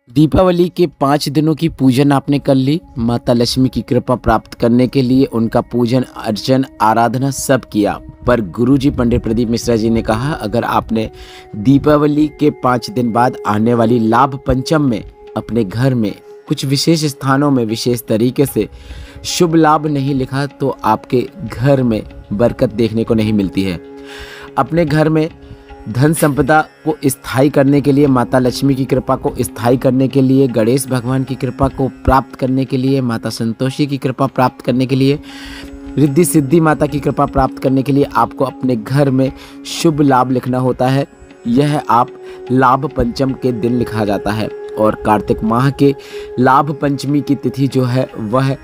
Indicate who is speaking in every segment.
Speaker 1: दीपावली के 5 दिनों की पूजन आपने कर ली। माता लक्ष्मी की कृपा प्राप्त करने के लिए उनका पूजन अर्चन आराधना सब किया। पर गुरुजी पंडित प्रदीप मिश्रा जी ने कहा, अगर आपने दीपावली के 5 दिन बाद आने वाली लाभ पंचम में अपने घर में कुछ विशेष स्थानों में विशेष तरीके से शुभ लाभ नहीं लिखा तो आपके घर में बरकत देखने को नहीं मिलती है। अपने घर में धन संपदा को स्थायी करने के लिए, माता लक्ष्मी की कृपा को स्थायी करने के लिए, गणेश भगवान की कृपा को प्राप्त करने के लिए, माता संतोषी की कृपा प्राप्त करने के लिए, रिद्धि सिद्धि माता की कृपा प्राप्त करने के लिए आपको अपने घर में शुभ लाभ लिखना होता है। यह आप लाभ पंचम के दिन लिखा जाता है और कार्तिक माह के लाभ पंचमी की तिथि जो है वह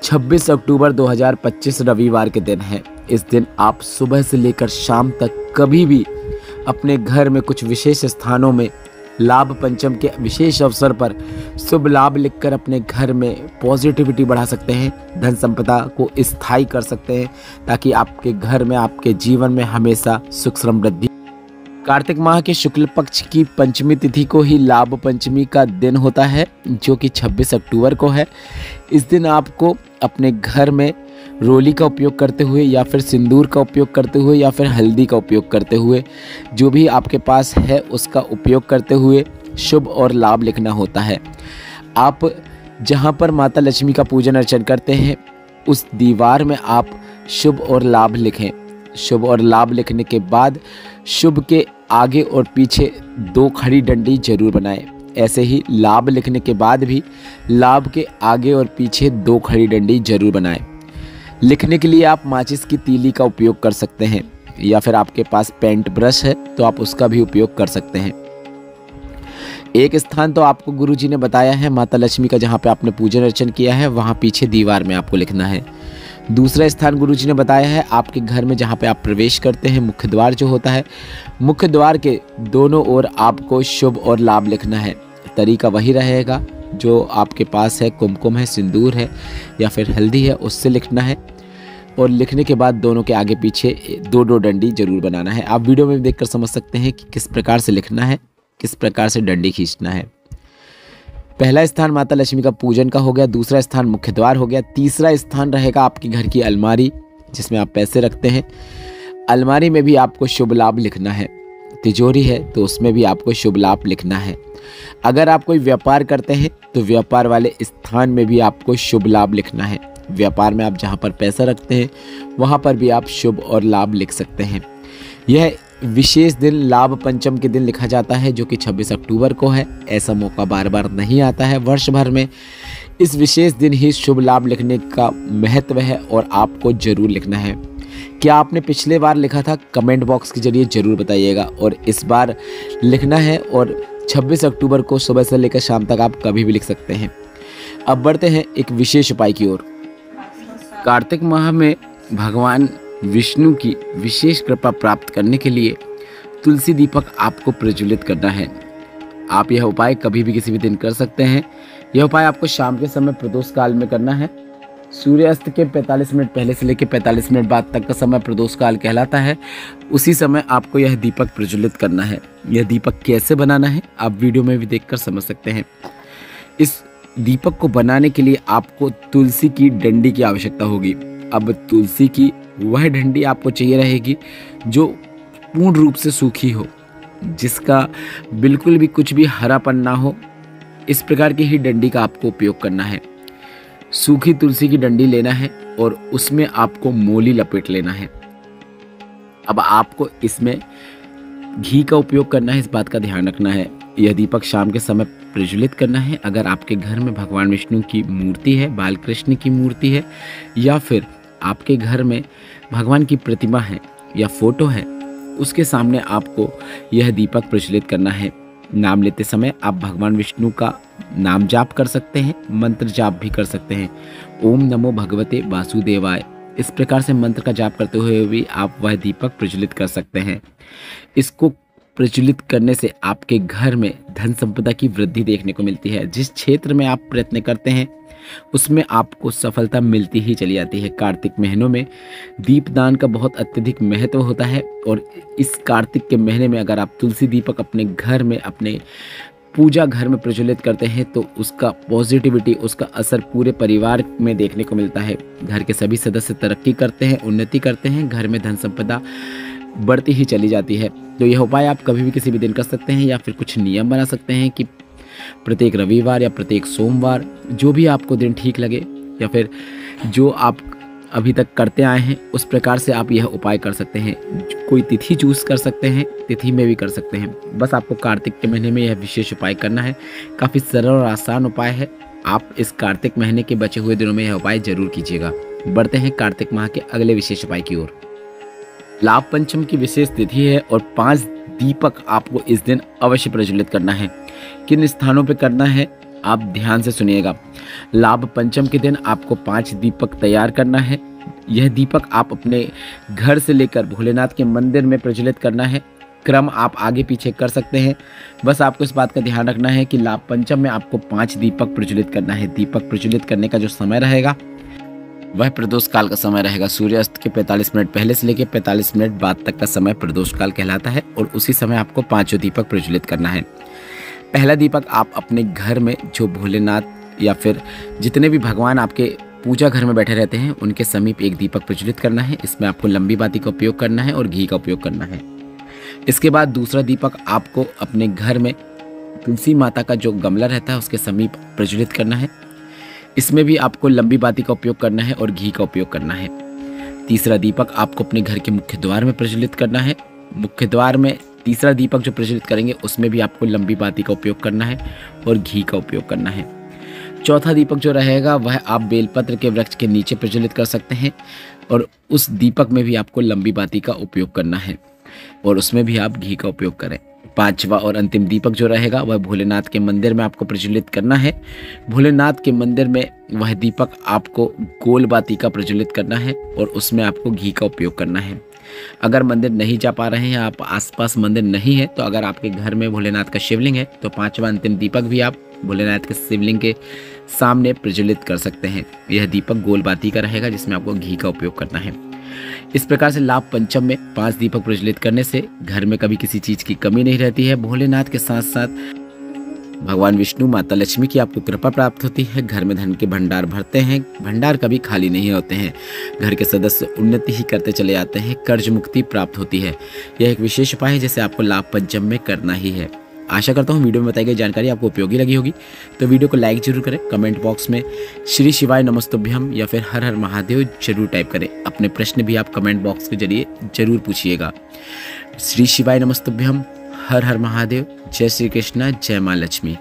Speaker 1: 26 अक्टूबर 2025 रविवार के दिन है। इस दिन आप सुबह से लेकर शाम तक कभी भी अपने घर में कुछ विशेष स्थानों में लाभ पंचम के विशेष अवसर पर शुभ लाभ लिखकर अपने घर में पॉजिटिविटी बढ़ा सकते हैं, धन संपदा को स्थायी कर सकते हैं, ताकि आपके घर में, आपके जीवन में हमेशा सुख समृद्धि। कार्तिक माह के शुक्ल पक्ष की पंचमी तिथि को ही लाभ पंचमी का दिन होता है, जो कि 26 अक्टूबर को है। इस दिन आपको अपने घर में रोली का उपयोग करते हुए या फिर सिंदूर का उपयोग करते हुए या फिर हल्दी का उपयोग करते हुए, जो भी आपके पास है उसका उपयोग करते हुए शुभ और लाभ लिखना होता है। आप जहां पर माता लक्ष्मी का पूजन अर्चन करते हैं उस दीवार में आप शुभ और लाभ लिखें। शुभ और लाभ लिखने के बाद शुभ के आगे और पीछे 2 खड़ी डंडी जरूर बनाएं। ऐसे ही लाभ लिखने के बाद भी लाभ के आगे और पीछे 2 खड़ी डंडी जरूर बनाएं। लिखने के लिए आप माचिस की तीली का उपयोग कर सकते हैं या फिर आपके पास पेंट ब्रश है तो आप उसका भी उपयोग कर सकते हैं। एक स्थान तो आपको गुरुजी ने बताया है माता लक्ष्मी का, जहाँ पे आपने पूजन अर्चन किया है वहाँ पीछे दीवार में आपको लिखना है। दूसरा स्थान गुरुजी ने बताया है आपके घर में जहाँ पे आप प्रवेश करते हैं, मुख्य द्वार जो होता है, मुख्य द्वार के दोनों ओर आपको शुभ और लाभ लिखना है। तरीका वही रहेगा जो आपके पास है, कुमकुम है, सिंदूर है या फिर हल्दी है, उससे लिखना है। और लिखने के बाद दोनों के आगे पीछे 2-2 डंडी जरूर बनाना है। आप वीडियो में देखकर समझ सकते हैं कि किस प्रकार से लिखना है, किस प्रकार से डंडी खींचना है। पहला स्थान माता लक्ष्मी का पूजन का हो गया, दूसरा स्थान मुख्य द्वार हो गया, तीसरा स्थान रहेगा आपके घर की अलमारी जिसमें आप पैसे रखते हैं। अलमारी में भी आपको शुभ लाभ लिखना है। तिजोरी है तो उसमें भी आपको शुभ लाभ लिखना है। अगर आप कोई व्यापार करते हैं तो व्यापार वाले स्थान में भी आपको शुभ लाभ लिखना है। व्यापार में आप जहां पर पैसा रखते हैं वहां पर भी आप शुभ और लाभ लिख सकते हैं। यह विशेष दिन लाभ पंचम के दिन लिखा जाता है जो कि 26 अक्टूबर को है। ऐसा मौका बार बार नहीं आता है वर्ष भर में। इस विशेष दिन ही शुभ लाभ लिखने का महत्व है और आपको जरूर लिखना है। क्या आपने पिछले बार लिखा था? कमेंट बॉक्स के जरिए जरूर बताइएगा। और इस बार लिखना है और 26 अक्टूबर को सुबह से लेकर शाम तक आप कभी भी लिख सकते हैं। अब बढ़ते हैं एक विशेष उपाय की ओर। कार्तिक माह में भगवान विष्णु की विशेष कृपा प्राप्त करने के लिए तुलसी दीपक आपको प्रज्वलित करना है। आप यह उपाय कभी भी किसी भी दिन कर सकते हैं। यह उपाय आपको शाम के समय प्रदोष काल में करना है। सूर्यास्त के 45 मिनट पहले से लेकर 45 मिनट बाद तक का समय प्रदोष काल कहलाता है। उसी समय आपको यह दीपक प्रज्वलित करना है। यह दीपक कैसे बनाना है आप वीडियो में भी देखकर समझ सकते हैं। इस दीपक को बनाने के लिए आपको तुलसी की डंडी की आवश्यकता होगी। अब तुलसी की वह डंडी आपको चाहिए रहेगी जो पूर्ण रूप से सूखी हो, जिसका बिल्कुल भी कुछ भी हरापन ना हो। इस प्रकार की ही डंडी का आपको उपयोग करना है। सूखी तुलसी की डंडी लेना है और उसमें आपको मोली लपेट लेना है। अब आपको इसमें घी का उपयोग करना है, इस बात का ध्यान रखना है। यह दीपक शाम के समय प्रज्वलित करना है। अगर आपके घर में भगवान विष्णु की मूर्ति है, बाल कृष्ण की मूर्ति है या फिर आपके घर में भगवान की प्रतिमा है या फोटो है, उसके सामने आपको यह दीपक प्रज्वलित करना है। नाम लेते समय आप भगवान विष्णु का नाम जाप कर सकते हैं, मंत्र जाप भी कर सकते हैं। ओम नमो भगवते वासुदेवाय, इस प्रकार से मंत्र का जाप करते हुए भी आप वह दीपक प्रज्वलित कर सकते हैं। इसको प्रज्वलित करने से आपके घर में धन संपदा की वृद्धि देखने को मिलती है। जिस क्षेत्र में आप प्रयत्न करते हैं उसमें आपको सफलता मिलती ही चली जाती है। कार्तिक महीनों में दीपदान का बहुत अत्यधिक महत्व होता है और इस कार्तिक के महीने में अगर आप तुलसी दीपक अपने घर में, अपने पूजा घर में प्रज्वलित करते हैं तो उसका पॉजिटिविटी, उसका असर पूरे परिवार में देखने को मिलता है। घर के सभी सदस्य तरक्की करते हैं, उन्नति करते हैं, घर में धन संपदा बढ़ती ही चली जाती है। तो यह उपाय आप कभी भी किसी भी दिन कर सकते हैं, या फिर कुछ नियम बना सकते हैं कि प्रत्येक रविवार या प्रत्येक सोमवार, जो भी आपको दिन ठीक लगे, या फिर जो आप अभी तक करते आए हैं उस प्रकार से आप यह उपाय कर सकते हैं। कोई तिथि चूज कर सकते हैं, तिथि में भी कर सकते हैं। बस आपको कार्तिक के महीने में यह विशेष उपाय करना है। काफ़ी सरल और आसान उपाय है। आप इस कार्तिक महीने के बचे हुए दिनों में यह उपाय जरूर कीजिएगा। बढ़ते हैं कार्तिक माह के अगले विशेष उपाय की ओर। लाभ पंचम की विशेष तिथि है और 5 दीपक आपको इस दिन अवश्य प्रज्वलित करना है। किन स्थानों पर करना है आप ध्यान से सुनिएगा। लाभ पंचम के दिन आपको 5 दीपक तैयार करना है। यह दीपक आप अपने घर से लेकर भोलेनाथ के मंदिर में प्रज्वलित करना है। क्रम आप आगे पीछे कर सकते हैं। बस आपको इस बात का ध्यान रखना है कि लाभ पंचम में आपको 5 दीपक प्रज्वलित करना है। दीपक प्रज्वलित करने का जो समय रहेगा वह प्रदोष काल का समय रहेगा। सूर्यास्त के 45 मिनट पहले से लेकर 45 मिनट बाद तक का समय प्रदोष काल कहलाता है और उसी समय आपको 5 दीपक प्रज्वलित करना है। पहला दीपक आप अपने घर में जो भोलेनाथ या फिर जितने भी भगवान आपके पूजा घर में बैठे रहते हैं उनके समीप एक दीपक प्रज्वलित करना है। इसमें आपको लंबी बाती का उपयोग करना है और घी का उपयोग करना है। इसके बाद दूसरा दीपक आपको अपने घर में तुलसी माता का जो गमला रहता है उसके समीप प्रज्वलित करना है। इसमें भी आपको लंबी बाती का उपयोग करना है और घी का उपयोग करना है। तीसरा दीपक आपको अपने घर के मुख्य द्वार में प्रज्वलित करना है। मुख्य द्वार में तीसरा दीपक जो प्रज्वलित करेंगे उसमें भी आपको लंबी बाती का उपयोग करना है और घी का उपयोग करना है। चौथा दीपक जो रहेगा वह आप बेलपत्र के वृक्ष के नीचे प्रज्वलित कर सकते हैं और उस दीपक में भी आपको लंबी बाती का उपयोग करना है और उसमें भी आप घी का उपयोग करें। पांचवा और अंतिम दीपक जो रहेगा वह भोलेनाथ के मंदिर में आपको प्रज्वलित करना है। भोलेनाथ के मंदिर में वह दीपक आपको गोल बाती का प्रज्वलित करना है और उसमें आपको घी का उपयोग करना है। अगर मंदिर नहीं जा पा रहे हैं, आप आसपास मंदिर नहीं है, तो अगर आपके घर में भोलेनाथ का शिवलिंग है तो 5वां अंतिम दीपक भी आप भोलेनाथ के शिवलिंग के सामने प्रज्वलित कर सकते हैं। यह दीपक गोल बाती का रहेगा जिसमें आपको घी का उपयोग करना है। इस प्रकार से लाभ पंचम में 5 दीपक प्रज्वलित करने से घर में कभी किसी चीज की कमी नहीं रहती है। भोलेनाथ के साथ साथ भगवान विष्णु, माता लक्ष्मी की आपको कृपा प्राप्त होती है। घर में धन के भंडार भरते हैं, भंडार कभी खाली नहीं होते हैं। घर के सदस्य उन्नति ही करते चले जाते हैं, कर्ज मुक्ति प्राप्त होती है। यह एक विशेष उपाय है जिसे आपको लाभ पंचम में करना ही है। आशा करता हूँ वीडियो में बताई गई जानकारी आपको उपयोगी लगी होगी। तो वीडियो को लाइक जरूर करें, कमेंट बॉक्स में श्री शिवाय नमस्तुभ्यम या फिर हर हर महादेव जरूर टाइप करें। अपने प्रश्न भी आप कमेंट बॉक्स के जरिए जरूर पूछिएगा। श्री शिवाय नमस्तुभ्यम, हर हर महादेव, जय श्री कृष्ण, जय माँ लक्ष्मी।